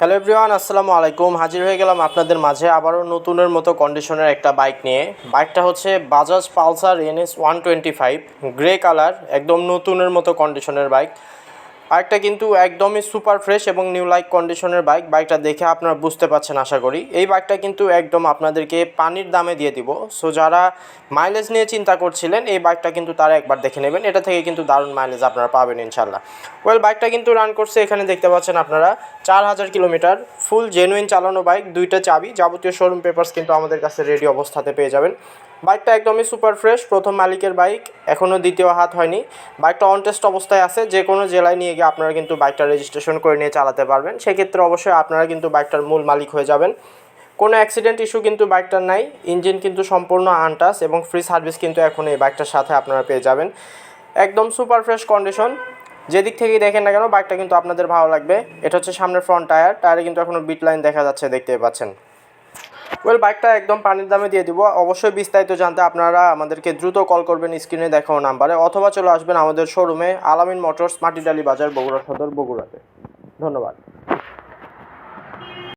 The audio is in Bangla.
হ্যালো এভরিওয়ান, আসসালামু আলাইকুম। হাজির হয়ে গেলাম আপনাদের মাঝে আবারও নতুনের মতো কন্ডিশনের একটা বাইক নিয়ে। বাইকটা হচ্ছে Bajaj Pulsar NS 125 grey colour, একদম নতুনের মতো কন্ডিশনের বাইক। বাইকটা কিন্তু একদমই সুপার ফ্রেশ এবং নিউ লাইক কন্ডিশনের বাইক। বাইকটা দেখে আপনারা বুঝতে পারছেন আশা করি। এই বাইকটা কিন্তু একদম আপনাদেরকে পানির দামে দিয়ে দিব। সো যারা মাইলেজ নিয়ে চিন্তা করছিলেন, এই বাইকটা কিন্তু তারা একবার দেখে নেবেন। এটা থেকে কিন্তু দারুণ মাইলেজ আপনারা পাবেন ইনশাল্লাহ। বাইকটা কিন্তু রান করছে, এখানে দেখতে পাচ্ছেন আপনারা 4000 কিলোমিটার। ফুল জেনুইন চালানো বাইক, দুইটা চাবি, যাবতীয় শোরুম পেপারস কিন্তু আমাদের কাছে রেডি অবস্থাতে পেয়ে যাবেন। বাইকটা একদমই সুপার ফ্রেশ, প্রথম মালিকের বাইক, এখনও দ্বিতীয় হাত হয়নি। বাইকটা অন টেস্ট অবস্থায় আছে, যে কোনো জেলায় নিয়ে গিয়ে আপনারা কিন্তু বাইকটা রেজিস্ট্রেশন করে নিয়ে চালাতে পারবেন। সেক্ষেত্রে অবশ্যই আপনারা কিন্তু বাইকটার মূল মালিক হয়ে যাবেন। কোনো অ্যাক্সিডেন্ট ইস্যু কিন্তু বাইকটার নাই। ইঞ্জিন কিন্তু সম্পূর্ণ আনটাচ এবং ফ্রি সার্ভিস কিন্তু এখন এই বাইকটার সাথে আপনারা পেয়ে যাবেন। একদম সুপার ফ্রেশ কন্ডিশন। যেদিক থেকেই দেখেন না কেন বাইকটা কিন্তু আপনাদের ভালো লাগবে। এটা হচ্ছে সামনের ফ্রন্ট টায়ারে কিন্তু এখনও বিট লাইন দেখা যাচ্ছে, দেখতেই পাচ্ছেন। বাইকটা একদম পানির দামে দিয়ে দিব। অবশ্যই বিস্তারিত জানতে আপনারা আমাদেরকে দ্রুত কল করবেন স্ক্রিনে দেখানো নাম্বারে, অথবা চলে আসবেন আমাদের শোরুমে, আলামিন মোটরস, মাটিডালি বাজার, বগুড়া সদর, বগুড়াতে। ধন্যবাদ।